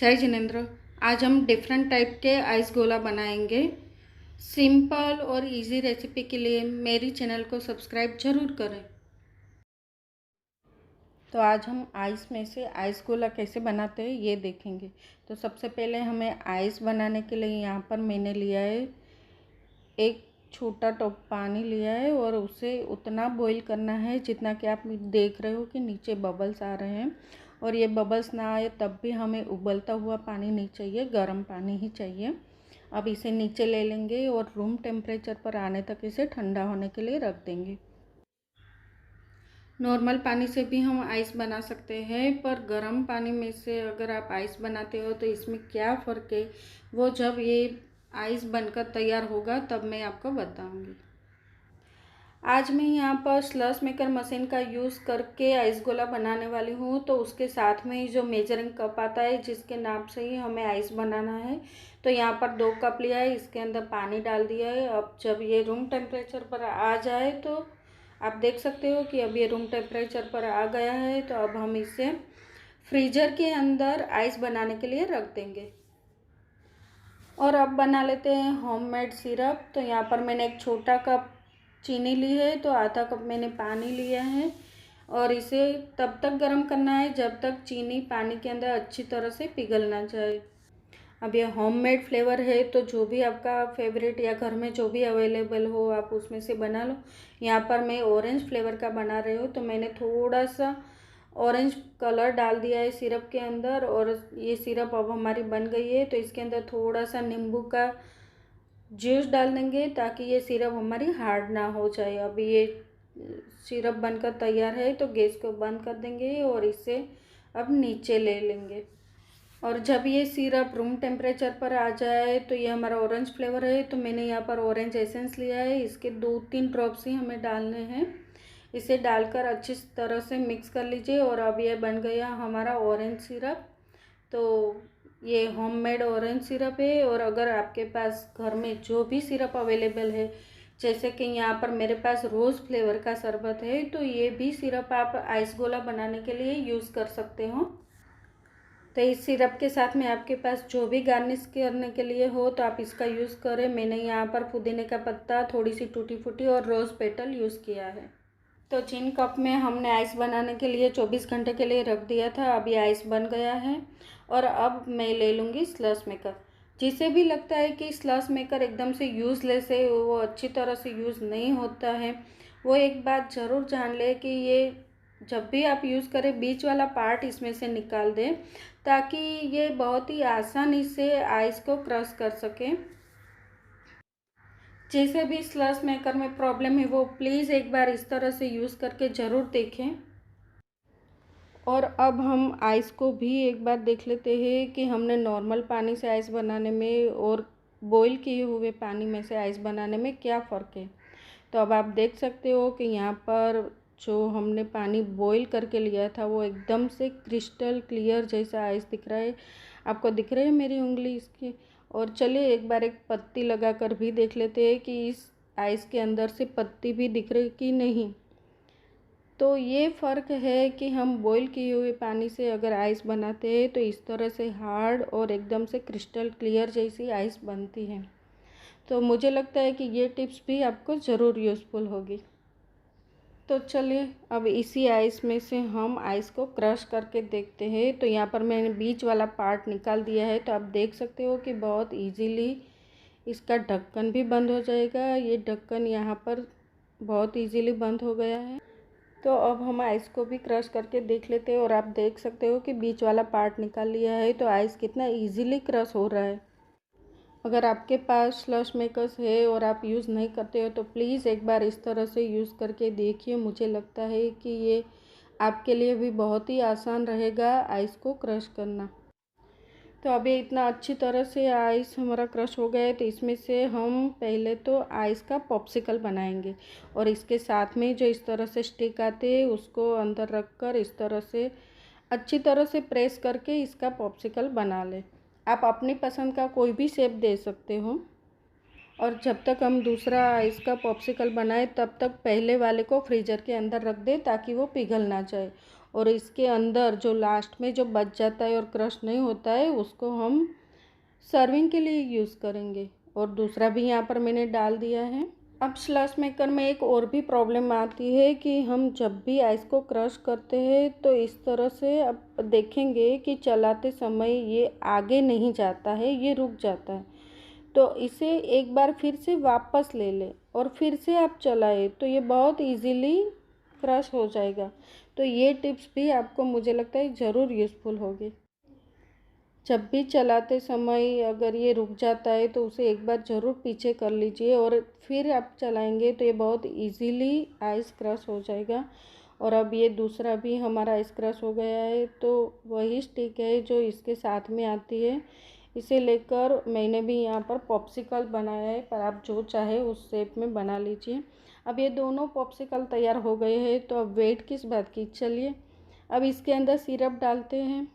जय जिनेंद्र। आज हम डिफरेंट टाइप के आइस गोला बनाएंगे। सिंपल और इजी रेसिपी के लिए मेरी चैनल को सब्सक्राइब ज़रूर करें। तो आज हम आइस में से आइस गोला कैसे बनाते हैं ये देखेंगे। तो सबसे पहले हमें आइस बनाने के लिए यहाँ पर मैंने लिया है एक छोटा टॉप पानी लिया है और उसे उतना बॉईल करना है जितना कि आप देख रहे हो कि नीचे बबल्स आ रहे हैं। और ये बबल्स ना आए तब भी हमें उबलता हुआ पानी नहीं चाहिए, गर्म पानी ही चाहिए। अब इसे नीचे ले लेंगे और रूम टेम्परेचर पर आने तक इसे ठंडा होने के लिए रख देंगे। नॉर्मल पानी से भी हम आइस बना सकते हैं, पर गर्म पानी में से अगर आप आइस बनाते हो तो इसमें क्या फ़र्क है वो जब ये आइस बनकर तैयार होगा तब मैं आपको बताऊंगी। आज मैं यहाँ पर स्लश मेकर मशीन का यूज़ करके आइस गोला बनाने वाली हूँ। तो उसके साथ में ही जो मेजरिंग कप आता है जिसके नाप से ही हमें आइस बनाना है, तो यहाँ पर 2 कप लिया है, इसके अंदर पानी डाल दिया है। अब जब ये रूम टेम्परेचर पर आ जाए तो आप देख सकते हो कि अब ये रूम टेम्परेचर पर आ गया है। तो अब हम इसे फ्रीज़र के अंदर आइस बनाने के लिए रख देंगे। और अब बना लेते हैं होममेड सिरप। तो यहाँ पर मैंने एक छोटा कप चीनी ली है, तो आधा कप मैंने पानी लिया है और इसे तब तक गर्म करना है जब तक चीनी पानी के अंदर अच्छी तरह से पिघल ना जाए। अब ये होममेड फ्लेवर है, तो जो भी आपका फेवरेट या घर में जो भी अवेलेबल हो आप उसमें से बना लो। यहाँ पर मैं ऑरेंज फ्लेवर का बना रही हूँ, तो मैंने थोड़ा सा ऑरेंज कलर डाल दिया है सिरप के अंदर। और ये सिरप अब हमारी बन गई है, तो इसके अंदर थोड़ा सा नींबू का जूस डाल देंगे ताकि ये सिरप हमारी हार्ड ना हो जाए। अब ये सिरप बनकर तैयार है, तो गैस को बंद कर देंगे और इसे अब नीचे ले लेंगे। और जब ये सिरप रूम टेम्परेचर पर आ जाए तो ये हमारा ऑरेंज फ्लेवर है, तो मैंने यहाँ पर ऑरेंज एसेंस लिया है, इसके 2-3 ड्रॉप्स ही हमें डालने हैं। इसे डालकर अच्छी तरह से मिक्स कर लीजिए और अब ये बन गया हमारा ऑरेंज सिरप। तो ये होममेड ऑरेंज सिरप है। और अगर आपके पास घर में जो भी सिरप अवेलेबल है, जैसे कि यहाँ पर मेरे पास रोज़ फ्लेवर का शरबत है, तो ये भी सिरप आप आइस गोला बनाने के लिए यूज़ कर सकते हो। तो इस सिरप के साथ में आपके पास जो भी गार्निश करने के लिए हो तो आप इसका यूज़ करें। मैंने यहाँ पर पुदीने का पत्ता, थोड़ी सी टूटी फूटी और रोज़ पेटल यूज़ किया है। तो जिन कप में हमने आइस बनाने के लिए 24 घंटे के लिए रख दिया था, अब ये आइस बन गया है। और अब मैं ले लूँगी स्लश मेकर। जिसे भी लगता है कि स्लश मेकर एकदम से यूज़लेस है, वो अच्छी तरह से यूज़ नहीं होता है, वो एक बात ज़रूर जान ले कि ये जब भी आप यूज़ करें बीच वाला पार्ट इसमें से निकाल दें, ताकि ये बहुत ही आसानी से आइस को क्रश कर सकें। जैसे भी स्लश मेकर में प्रॉब्लम है वो प्लीज़ एक बार इस तरह से यूज़ करके ज़रूर देखें। और अब हम आइस को भी एक बार देख लेते हैं कि हमने नॉर्मल पानी से आइस बनाने में और बॉईल किए हुए पानी में से आइस बनाने में क्या फ़र्क है। तो अब आप देख सकते हो कि यहाँ पर जो हमने पानी बॉईल करके लिया था वो एकदम से क्रिस्टल क्लियर जैसा आइस दिख रहा है। आपको दिख रही है मेरी उंगली इसकी। और चलिए एक बार एक पत्ती लगा कर भी देख लेते हैं कि इस आइस के अंदर से पत्ती भी दिख रही कि नहीं। तो ये फ़र्क है कि हम बॉईल किए हुए पानी से अगर आइस बनाते हैं तो इस तरह से हार्ड और एकदम से क्रिस्टल क्लियर जैसी आइस बनती है। तो मुझे लगता है कि ये टिप्स भी आपको ज़रूर यूज़फुल होगी। तो चलिए अब इसी आइस में से हम आइस को क्रश करके देखते हैं। तो यहाँ पर मैंने बीच वाला पार्ट निकाल दिया है, तो आप देख सकते हो कि बहुत इजीली इसका ढक्कन भी बंद हो जाएगा। ये ढक्कन यहाँ पर बहुत इजीली बंद हो गया है। तो अब हम आइस को भी क्रश करके देख लेते हैं और आप देख सकते हो कि बीच वाला पार्ट निकाल लिया है, तो आइस कितना इजीली क्रश हो रहा है। अगर आपके पास स्लश मेकर्स है और आप यूज़ नहीं करते हो तो प्लीज़ एक बार इस तरह से यूज़ करके देखिए। मुझे लगता है कि ये आपके लिए भी बहुत ही आसान रहेगा आइस को क्रश करना। तो अभी इतना अच्छी तरह से आइस हमारा क्रश हो गया है, तो इसमें से हम पहले तो आइस का पॉप्सिकल बनाएंगे। और इसके साथ में जो इस तरह से स्टिक आते हैं उसको अंदर रख कर इस तरह से अच्छी तरह से प्रेस करके इसका पॉप्सिकल बना लें। आप अपनी पसंद का कोई भी शेप दे सकते हो। और जब तक हम दूसरा आइस का पॉप्सिकल बनाए तब तक पहले वाले को फ्रीज़र के अंदर रख दें ताकि वो पिघल ना जाए। और इसके अंदर जो लास्ट में जो बच जाता है और क्रश नहीं होता है उसको हम सर्विंग के लिए यूज़ करेंगे। और दूसरा भी यहाँ पर मैंने डाल दिया है। अब स्लश मेकर में एक और भी प्रॉब्लम आती है कि हम जब भी आइस को क्रश करते हैं तो इस तरह से अब देखेंगे कि चलाते समय ये आगे नहीं जाता है, ये रुक जाता है। तो इसे एक बार फिर से वापस ले लें और फिर से आप चलाएं तो ये बहुत इजीली क्रश हो जाएगा। तो ये टिप्स भी आपको मुझे लगता है ज़रूर यूज़फुल होगी। जब भी चलाते समय अगर ये रुक जाता है तो उसे एक बार ज़रूर पीछे कर लीजिए और फिर आप चलाएंगे तो ये बहुत इजीली आइस क्रश हो जाएगा। और अब ये दूसरा भी हमारा आइस क्रश हो गया है। तो वही स्टिक है जो इसके साथ में आती है, इसे लेकर मैंने भी यहाँ पर पॉप्सिकल बनाया है, पर आप जो चाहे उस शेप में बना लीजिए। अब ये दोनों पॉप्सिकल तैयार हो गए हैं तो अब वेट किस बात की, चलिए अब इसके अंदर सिरप डालते हैं।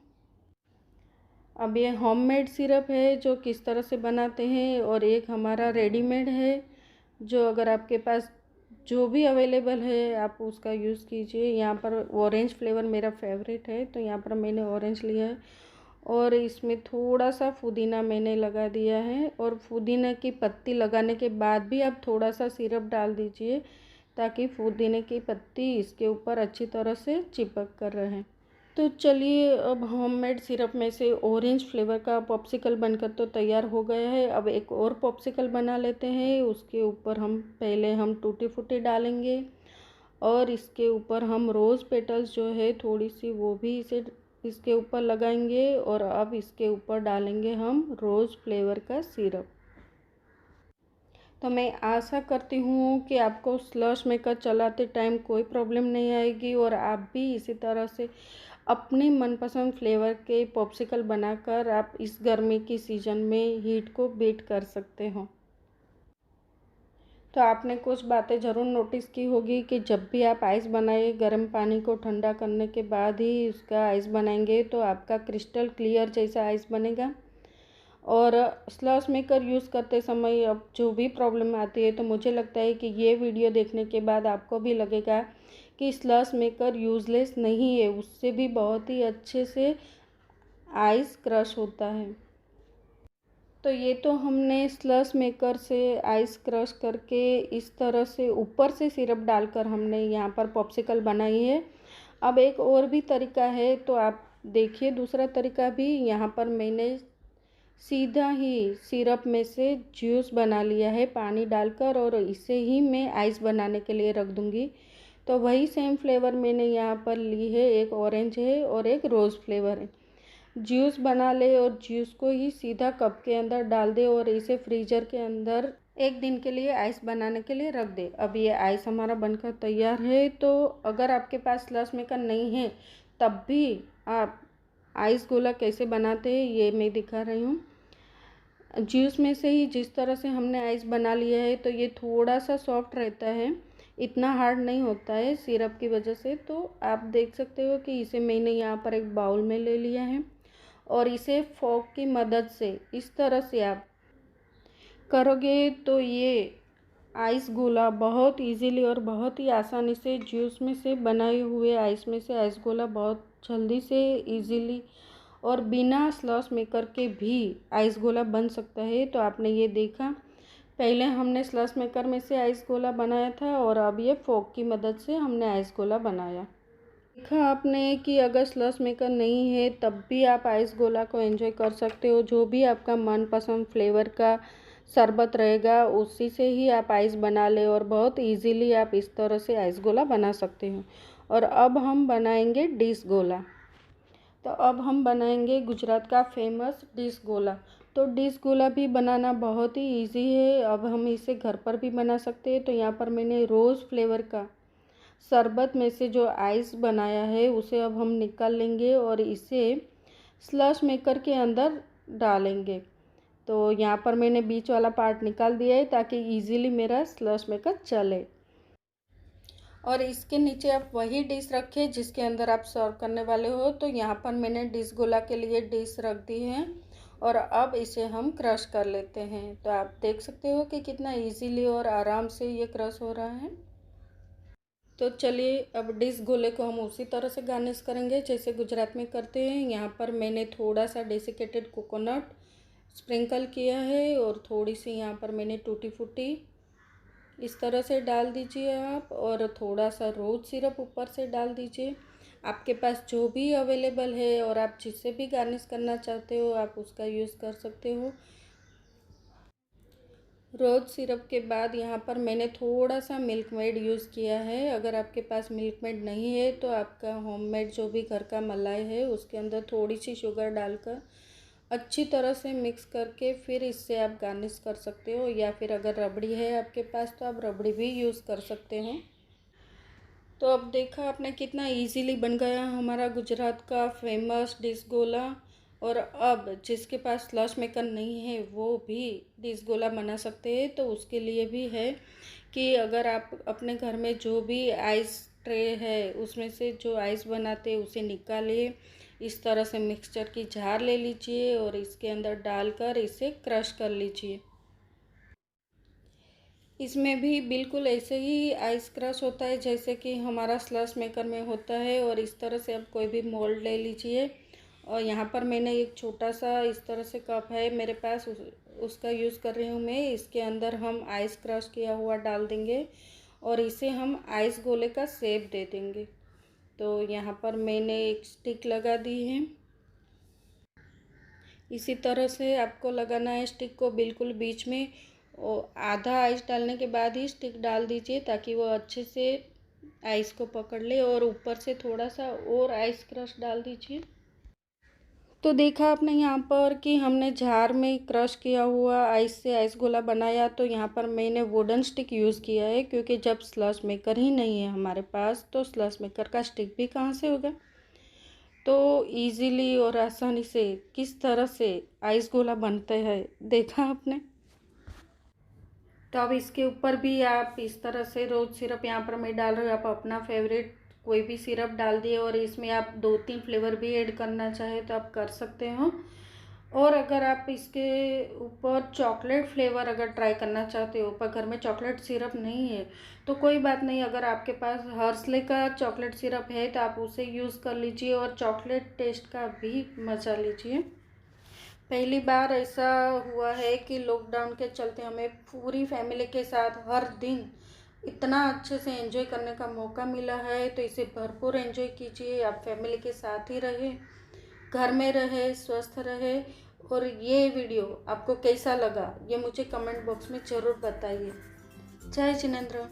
अब ये होममेड सिरप है जो किस तरह से बनाते हैं, और एक हमारा रेडीमेड है जो अगर आपके पास जो भी अवेलेबल है आप उसका यूज़ कीजिए। यहाँ पर ऑरेंज फ्लेवर मेरा फेवरेट है तो यहाँ पर मैंने ऑरेंज लिया है और इसमें थोड़ा सा पुदीना मैंने लगा दिया है। और पुदीना की पत्ती लगाने के बाद भी आप थोड़ा सा सिरप डाल दीजिए ताकि पुदीने की पत्ती इसके ऊपर अच्छी तरह से चिपक कर रहे। तो चलिए अब होममेड सिरप में से ऑरेंज फ्लेवर का पॉप्सिकल बनकर तो तैयार हो गया है। अब एक और पॉप्सिकल बना लेते हैं। उसके ऊपर हम टूटी फ्रूटी डालेंगे और इसके ऊपर हम रोज़ पेटल्स जो है थोड़ी सी वो भी इसके ऊपर लगाएंगे। और अब इसके ऊपर डालेंगे हम रोज़ फ्लेवर का सिरप। तो मैं आशा करती हूँ कि आपको स्लश मेकर चलाते टाइम कोई प्रॉब्लम नहीं आएगी और आप भी इसी तरह से अपने मनपसंद फ्लेवर के पॉप्सिकल बनाकर आप इस गर्मी की सीज़न में हीट को बीट कर सकते हो। तो आपने कुछ बातें ज़रूर नोटिस की होगी कि जब भी आप आइस बनाए गर्म पानी को ठंडा करने के बाद ही उसका आइस बनाएंगे तो आपका क्रिस्टल क्लियर जैसा आइस बनेगा। और स्लश मेकर यूज़ करते समय अब जो भी प्रॉब्लम आती है तो मुझे लगता है कि ये वीडियो देखने के बाद आपको भी लगेगा कि स्लश मेकर यूज़लेस नहीं है, उससे भी बहुत ही अच्छे से आइस क्रश होता है। तो ये तो हमने स्लश मेकर से आइस क्रश करके इस तरह से ऊपर से सिरप डालकर हमने यहाँ पर पॉप्सिकल बनाई है। अब एक और भी तरीका है तो आप देखिए दूसरा तरीका भी। यहाँ पर मैंने सीधा ही सिरप में से जूस बना लिया है पानी डालकर और इसे ही मैं आइस बनाने के लिए रख दूँगी। तो वही सेम फ्लेवर मैंने यहाँ पर ली है, एक ऑरेंज है और एक रोज़ फ्लेवर है। जूस बना ले और जूस को ही सीधा कप के अंदर डाल दे और इसे फ्रीज़र के अंदर एक दिन के लिए आइस बनाने के लिए रख दे। अब ये आइस हमारा बनकर तैयार है। तो अगर आपके पास स्लश मेकर नहीं है तब भी आप आइस गोला कैसे बनाते हैं ये मैं दिखा रही हूँ। जूस में से ही जिस तरह से हमने आइस बना लिया है तो ये थोड़ा सा सॉफ्ट रहता है, इतना हार्ड नहीं होता है सिरप की वजह से। तो आप देख सकते हो कि इसे मैंने यहाँ पर एक बाउल में ले लिया है और इसे फोक की मदद से इस तरह से आप करोगे तो ये आइस गोला बहुत इजीली और बहुत ही आसानी से जूस में से बनाए हुए आइस में से आइस गोला बहुत जल्दी से इजीली और बिना स्लश मेकर के भी आइस गोला बन सकता है। तो आपने ये देखा, पहले हमने स्लश मेकर में से आइस गोला बनाया था और अब ये फोक की मदद से हमने आइस गोला बनाया। देखा आपने कि अगर स्लश मेकर नहीं है तब भी आप आइस गोला को एंजॉय कर सकते हो। जो भी आपका मनपसंद फ्लेवर का शरबत रहेगा उसी से ही आप आइस बना ले और बहुत इजीली आप इस तरह से आइस गोला बना सकते हो। और अब हम बनाएंगे डिश गोला। तो अब हम बनाएंगे गुजरात का फेमस डिश गोला। तो डिश गोला भी बनाना बहुत ही इजी है। अब हम इसे घर पर भी बना सकते हैं। तो यहाँ पर मैंने रोज़ फ्लेवर का शरबत में से जो आइस बनाया है उसे अब हम निकाल लेंगे और इसे स्लश मेकर के अंदर डालेंगे। तो यहाँ पर मैंने बीच वाला पार्ट निकाल दिया है ताकि इजीली मेरा स्लश मेकर चले। और इसके नीचे आप वही डिश रखें जिसके अंदर आप सर्व करने वाले हो। तो यहाँ पर मैंने डिश गोला के लिए डिश रख दी है और अब इसे हम क्रश कर लेते हैं। तो आप देख सकते हो कि कितना इजीली और आराम से ये क्रश हो रहा है। तो चलिए अब डिश गोले को हम उसी तरह से गार्निश करेंगे जैसे गुजरात में करते हैं। यहाँ पर मैंने थोड़ा सा डेसिकेटेड कोकोनट स्प्रिंकल किया है और थोड़ी सी यहाँ पर मैंने टूटी फूटी इस तरह से डाल दीजिए आप, और थोड़ा सा रोज़ सिरप ऊपर से डाल दीजिए। आपके पास जो भी अवेलेबल है और आप जिससे भी गार्निश करना चाहते हो आप उसका यूज़ कर सकते हो। रोज़ सिरप के बाद यहाँ पर मैंने थोड़ा सा मिल्क मेड यूज़ किया है। अगर आपके पास मिल्क मेड नहीं है तो आपका होममेड जो भी घर का मलाई है उसके अंदर थोड़ी सी शुगर डालकर अच्छी तरह से मिक्स करके फिर इससे आप गार्निश कर सकते हो, या फिर अगर रबड़ी है आपके पास तो आप रबड़ी भी यूज़ कर सकते हो। तो अब देखा आपने कितना इजीली बन गया हमारा गुजरात का फेमस डिश गोला। और अब जिसके पास स्लश मेकर नहीं है वो भी डिश गोला बना सकते हैं। तो उसके लिए भी है कि अगर आप अपने घर में जो भी आइस ट्रे है उसमें से जो आइस बनाते हैं उसे निकालिए, इस तरह से मिक्सचर की जार ले लीजिए और इसके अंदर डालकर इसे क्रश कर लीजिए। इसमें भी बिल्कुल ऐसे ही आइस क्रश होता है जैसे कि हमारा स्लश मेकर में होता है। और इस तरह से आप कोई भी मोल्ड ले लीजिए, और यहाँ पर मैंने एक छोटा सा इस तरह से कप है मेरे पास, उसका यूज़ कर रही हूँ मैं। इसके अंदर हम आइस क्रश किया हुआ डाल देंगे और इसे हम आइस गोले का शेप दे देंगे। तो यहाँ पर मैंने एक स्टिक लगा दी है। इसी तरह से आपको लगाना है स्टिक को बिल्कुल बीच में, और आधा आइस डालने के बाद ही स्टिक डाल दीजिए ताकि वो अच्छे से आइस को पकड़ ले, और ऊपर से थोड़ा सा और आइस क्रश डाल दीजिए। तो देखा आपने यहाँ पर कि हमने जार में क्रश किया हुआ आइस से आइस गोला बनाया। तो यहाँ पर मैंने वुडन स्टिक यूज़ किया है क्योंकि जब स्लश मेकर ही नहीं है हमारे पास तो स्लश मेकर का स्टिक भी कहाँ से होगा। तो इजीली और आसानी से किस तरह से आइस गोला बनते हैं देखा आपने। तो अब इसके ऊपर भी आप इस तरह से रोज़ सिरप यहाँ पर मैं डाल रही हूँ, आप अपना फेवरेट कोई भी सिरप डाल दिए, और इसमें आप 2-3 फ्लेवर भी ऐड करना चाहे तो आप कर सकते हो। और अगर आप इसके ऊपर चॉकलेट फ्लेवर अगर ट्राई करना चाहते हो पर घर में चॉकलेट सिरप नहीं है तो कोई बात नहीं, अगर आपके पास हर्सले का चॉकलेट सिरप है तो आप उसे यूज़ कर लीजिए और चॉकलेट टेस्ट का भी मज़ा लीजिए। पहली बार ऐसा हुआ है कि लॉकडाउन के चलते हमें पूरी फैमिली के साथ हर दिन इतना अच्छे से एंजॉय करने का मौका मिला है। तो इसे भरपूर एंजॉय कीजिए, आप फैमिली के साथ ही रहे, घर में रहे, स्वस्थ रहे। और ये वीडियो आपको कैसा लगा ये मुझे कमेंट बॉक्स में ज़रूर बताइए। जय जिनेंद्र।